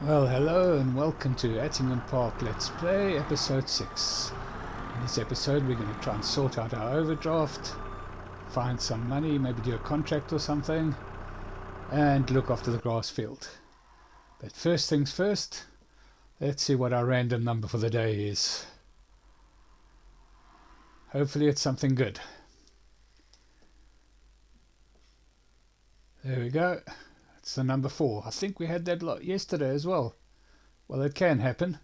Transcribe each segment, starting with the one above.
Well, hello and welcome to Attingham Park Let's Play episode 6. In this episode we're going to try and sort out our overdraft, find some money, maybe do a contract or something, and look after the grass field. But first things first, let's see what our random number for the day is. Hopefully it's something good. There we go. It's the number 4. I think we had that lot yesterday as well. Well, it can happen.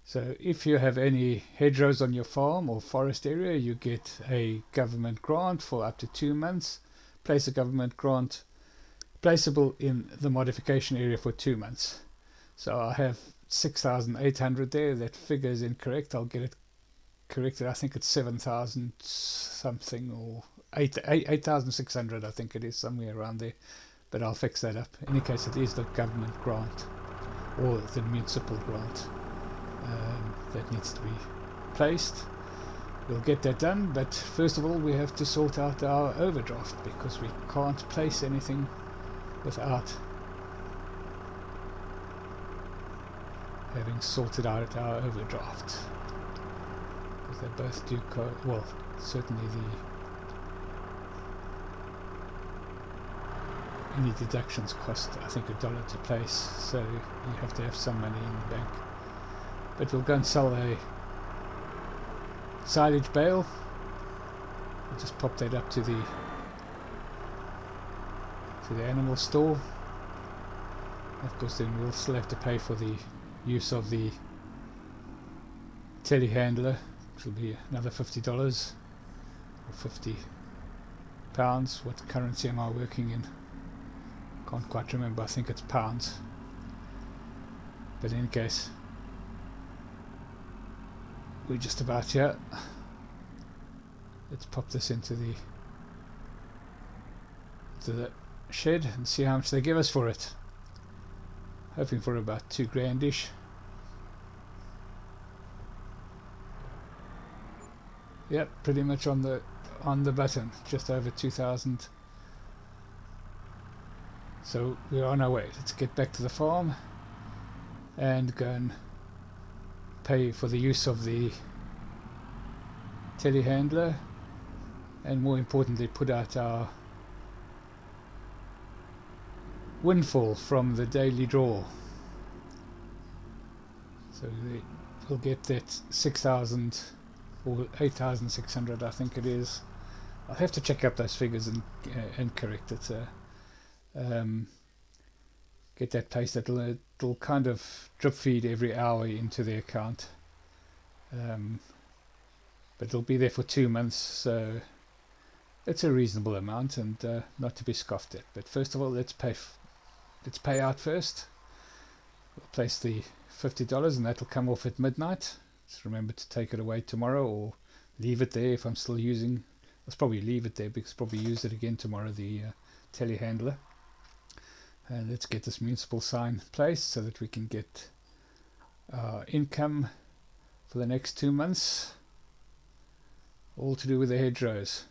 So if you have any hedgerows on your farm or forest area, you get a government grant for up to 2 months. Place a government grant placeable in the modification area for 2 months. So I have 6,800 there. That figure is incorrect. I'll get it corrected. I think it's 7,000 something or 8,600. I think it is somewhere around there. But I'll fix that up. In any case, it is the government grant or the municipal grant. That needs to be placed. We'll get that done, but first of all we have to sort out our overdraft because we can't place anything without having sorted out our overdraft, because they both do well, certainly any deductions cost I think $1 to place, so you have to have some money in the bank. But we'll go and sell a silage bale. We'll just pop that up to the animal store. Of course then we'll still have to pay for the use of the telehandler, which will be another $50 or £50. What currency am I working in? Can't quite remember. I think it's pounds. But in any case, we're just about here. Let's pop this into the shed and see how much they give us for it. Hoping for about $2 grand-ish. Yep, pretty much on the button, just over 2,000. So we're on our way. Let's get back to the farm and go and pay for the use of the telehandler, and more importantly put out our windfall from the daily draw. So we'll get that 6,000 or 8,600 I think it is. I'll have to check up those figures and correct it. Get that placed. It'll kind of drip feed every hour into the account, but it'll be there for 2 months, so it's a reasonable amount and not to be scoffed at. But first of all, let's pay out first. We'll place the $50 and that'll come off at midnight. Just remember to take it away tomorrow or leave it there if I'm still using. I'll probably leave it there because I'll probably use it again tomorrow, the telehandler. And let's get this municipal sign placed so that we can get income for the next 2 months, all to do with the hedgerows.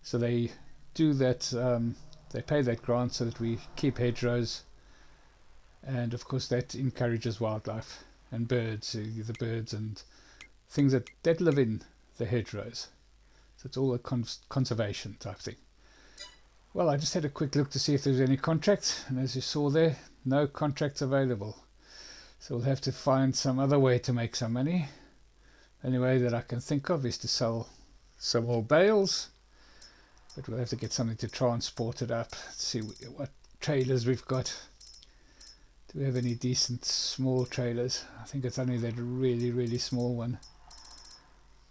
So they do that, they pay that grant so that we keep hedgerows, and of course that encourages wildlife and birds, the birds and things that live in the hedgerows. So it's all a conservation type thing. Well, I just had a quick look to see if there's any contracts, and as you saw there, no contracts available. So we'll have to find some other way to make some money. The only way that I can think of is to sell some more bales, but we'll have to get something to transport it up. Let's see what trailers we've got. Do we have any decent small trailers? I think it's only that really, really small one.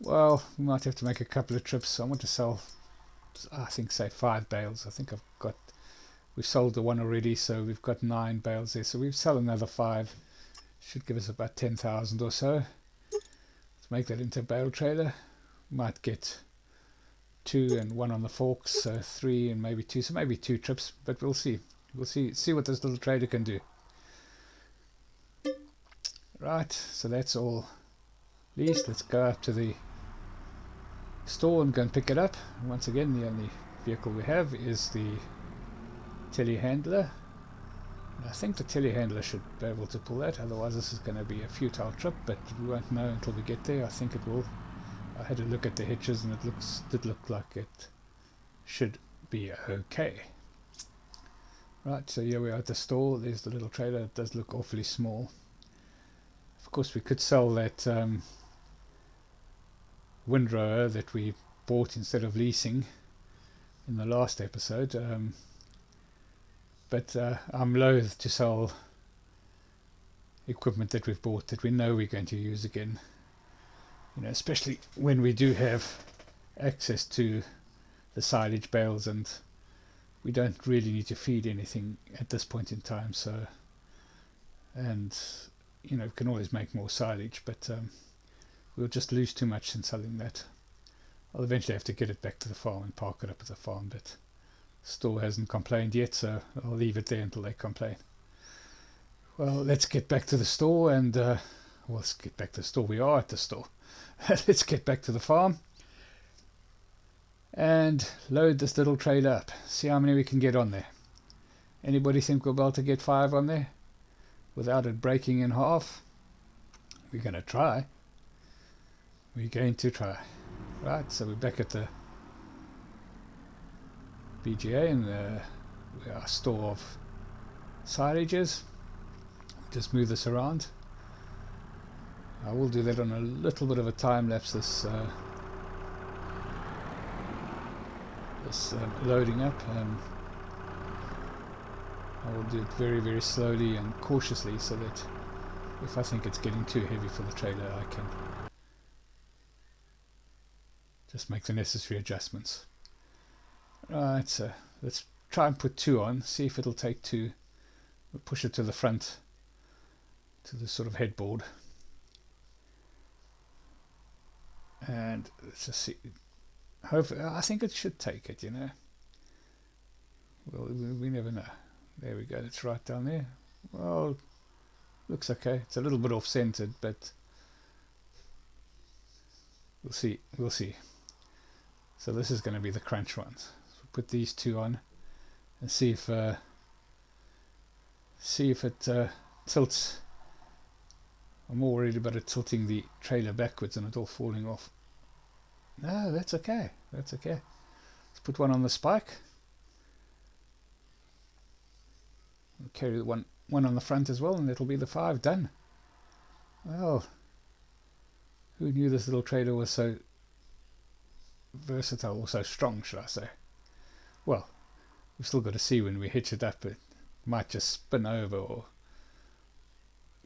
Well, we might have to make a couple of trips. I want to sell, I think, say 5 bales. I think we've sold the one already, so we've got 9 bales there. So we've sell another 5. Should give us about 10,000 or so. Let's make that into a bale trailer. Might get 2 and 1 on the forks, so 3 and maybe 2. So maybe 2 trips, but we'll see. We'll see what this little trailer can do. Right, so that's all leased. Let's go up to the store and go and pick it up. Once again, the only vehicle we have is the telehandler. I think the telehandler should be able to pull that, otherwise this is going to be a futile trip, but we won't know until we get there. I think it will. I had a look at the hitches and it did look like it should be okay. Right, so here we are at the store. There's the little trailer. It does look awfully small. Of course we could sell that windrower that we bought instead of leasing in the last episode, but I'm loath to sell equipment that we've bought that we know we're going to use again, you know, especially when we do have access to the silage bales and we don't really need to feed anything at this point in time. So, and you know, we can always make more silage, but we'll just lose too much in selling that. I'll eventually have to get it back to the farm and park it up at the farm, but the store hasn't complained yet, so I'll leave it there until they complain. Well, let's get back to the store, and well, let's get back to the store. We are at the store. Let's get back to the farm and load this little trailer up. See how many we can get on there. Anybody think we'll be able to get 5 on there without it breaking in half? We're going to try. We're going to try. Right, so we're back at the BGA and our store of silages. Just move this around. I will do that on a little bit of a time lapse, this loading up. I will do it very, very slowly and cautiously, so that if I think it's getting too heavy for the trailer, I can just make the necessary adjustments. Right, so let's try and put 2 on, see if it'll take 2. We'll push it to the front, to the sort of headboard, and let's just see. Hopefully, I think it should take it, you know. Well, we never know. There we go, it's right down there. Well, looks okay. It's a little bit off-centered, but we'll see. We'll see. So this is going to be the crunch ones. So put these 2 on and see if it tilts. I'm more worried about it tilting the trailer backwards and it all falling off. No, that's okay. That's okay. Let's put 1 on the spike. We'll carry the one on the front as well, and it'll be the 5 done. Well, who knew this little trailer was so versatile, or so strong, should I say? Well, we've still got to see when we hitch it up. It might just spin over or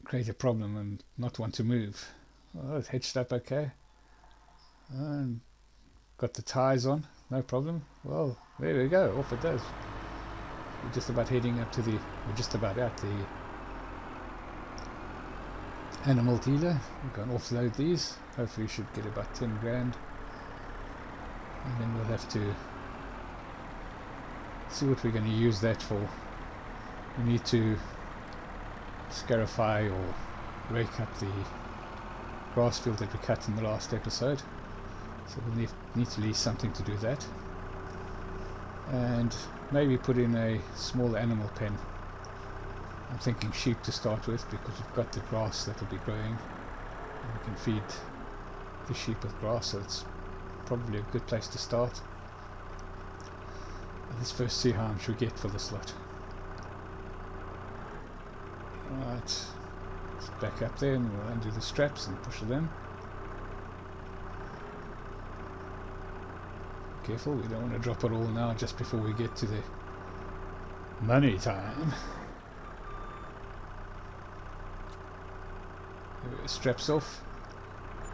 create a problem and not want to move. Well, it's hitched up okay. And got the ties on, no problem. Well, there we go, off it does. We're just about heading up to the, we're just about at the animal dealer. We're going to offload these. Hopefully we should get about 10 grand. And then we'll have to see what we're going to use that for. We need to scarify or rake up the grass field that we cut in the last episode. So we'll need to leave something to do that. And maybe put in a small animal pen. I'm thinking sheep to start with, because we've got the grass that will be growing and we can feed the sheep with grass, so it's probably a good place to start. Let's first see how much we get for this lot. Right, let's back up there and we'll undo the straps and push it in. Careful, we don't want to drop it all now just before we get to the money time. Straps off.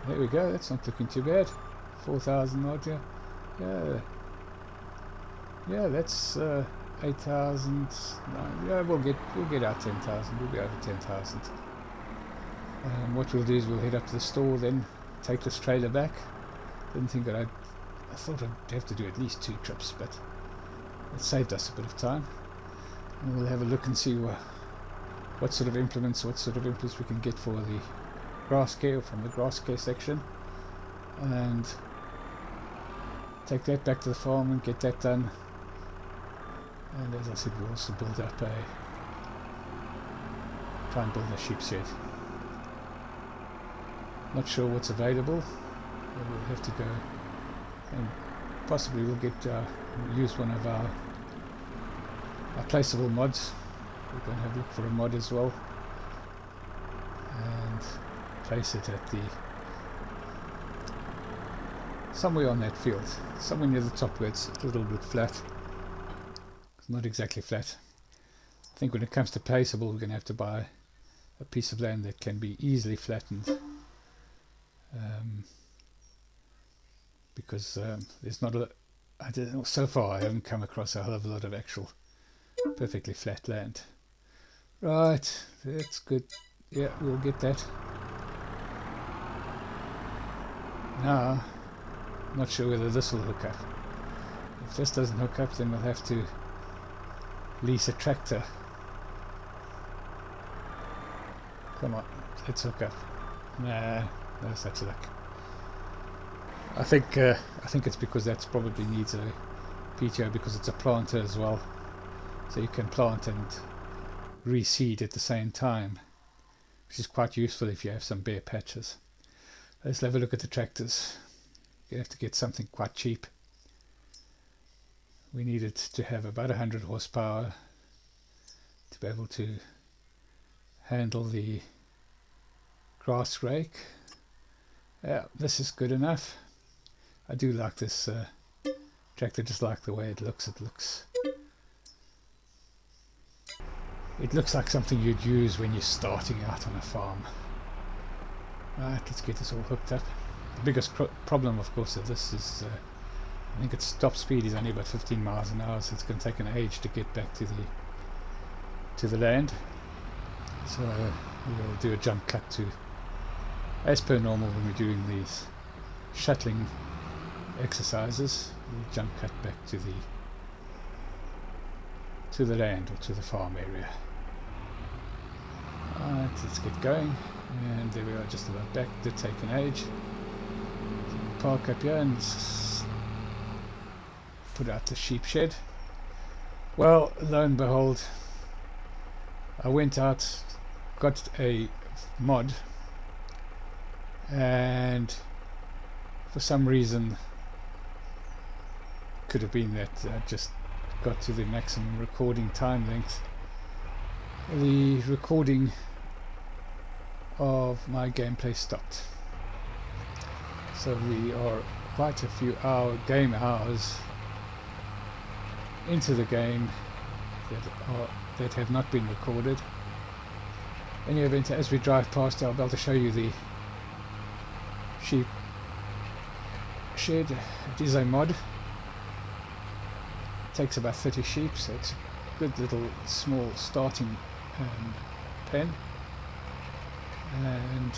There we go, that's not looking too bad. 4,000 odd here. Yeah, that's 8,000. Yeah, we'll get out 10,000. We'll be over 10,000. What we'll do is we'll head up to the store, then take this trailer back. Didn't think that I thought I'd have to do at least 2 trips, but it saved us a bit of time. And we'll have a look and see what sort of implements we can get for the grass care, from the grass care section, and take that back to the farm and get that done. And as I said, we'll also build up try and build a sheep shed. Not sure what's available. We'll have to go and possibly we'll get use one of our placeable mods. We're going to have a look for a mod as well and place it at the somewhere on that field, somewhere near the top where it's a little bit flat. It's not exactly flat. I think when it comes to placeable, we're going to have to buy a piece of land that can be easily flattened, because there's not a, I don't know, so far I haven't come across a hell of a lot of actual perfectly flat land. Right, that's good. Yeah, we'll get that. Now, not sure whether this will hook up. If this doesn't hook up, then we'll have to lease a tractor. Come on, let's hook up. Nah, no such luck. I think it's because that's probably needs a PTO because it's a planter as well, so you can plant and reseed at the same time, which is quite useful if you have some bare patches. Let's have a look at the tractors. You have to get something quite cheap. We need it to have about 100 horsepower to be able to handle the grass rake. Yeah, this is good enough. I do like this tractor, just like the way it looks. It looks like something you'd use when you're starting out on a farm. Right, let's get this all hooked up. The biggest problem, of course, of this is I think its top speed is only about 15 miles an hour, so it's going to take an age to get back to the land. So we'll do a jump cut to, as per normal when we're doing these shuttling exercises, we'll jump cut back to the land or to the farm area. Alright, let's get going. And there we are, just about back. Did take an age. So we'll park up here and put out the sheep shed. Well, lo and behold, I went out, got a mod, and for some reason, could have been that I just got to the maximum recording time length. The recording of my gameplay stopped. So we are quite a few game hours into the game that have not been recorded. In any event, as we drive past, I'll be able to show you the sheep shed. It is a mod. It takes about 30 sheep, so it's a good little small starting pen. And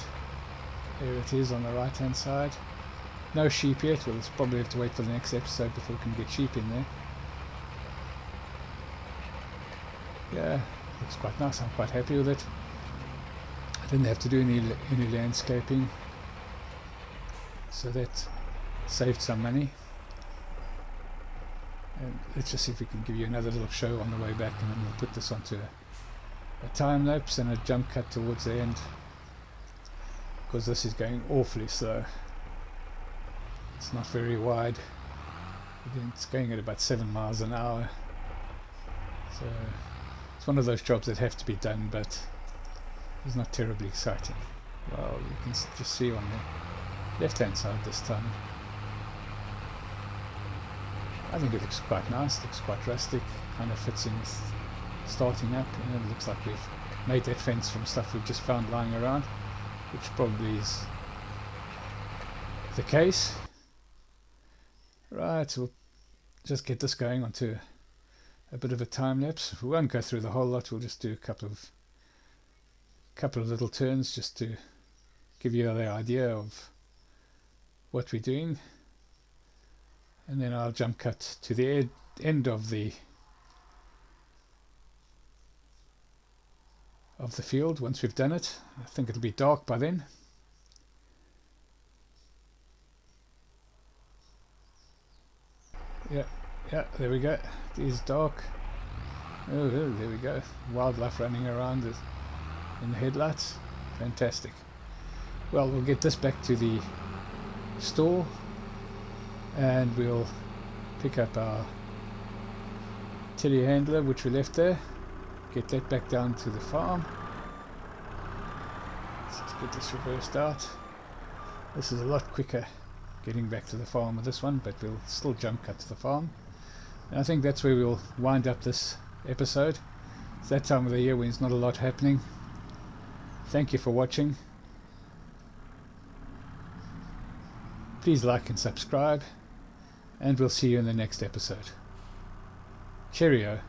there it is on the right hand side. No sheep yet. We'll probably have to wait for the next episode before we can get sheep in there. Yeah, looks quite nice. I'm quite happy with it. I didn't have to do any landscaping, so that saved some money. And let's just see if we can give you another little show on the way back, and then we'll put this onto a time lapse and a jump cut towards the end, because this is going awfully slow. It's not very wide. Again, it's going at about 7 miles an hour. So it's one of those jobs that have to be done, but it's not terribly exciting. Well, you can just see on the left hand side this time. I think it looks quite nice, looks quite rustic, kind of fits in with starting up, and it looks like we've made that fence from stuff we've just found lying around, which probably is the case. Right, so we'll just get this going onto a bit of a time lapse. We won't go through the whole lot, we'll just do a couple of little turns just to give you the idea of what we're doing, and then I'll jump cut to the end of the field once we've done it. I think it'll be dark by then. Yeah, there we go. It is dark. Oh, there we go. Wildlife running around. in the headlights. Fantastic. Well, we'll get this back to the store and we'll pick up our telehandler which we left there, get that back down to the farm. Let's get this reversed out. This is a lot quicker getting back to the farm with this one, but we'll still jump cut to the farm. And I think that's where we'll wind up this episode. It's that time of the year when there's not a lot happening. Thank you for watching. Please like and subscribe, and we'll see you in the next episode. Cheerio.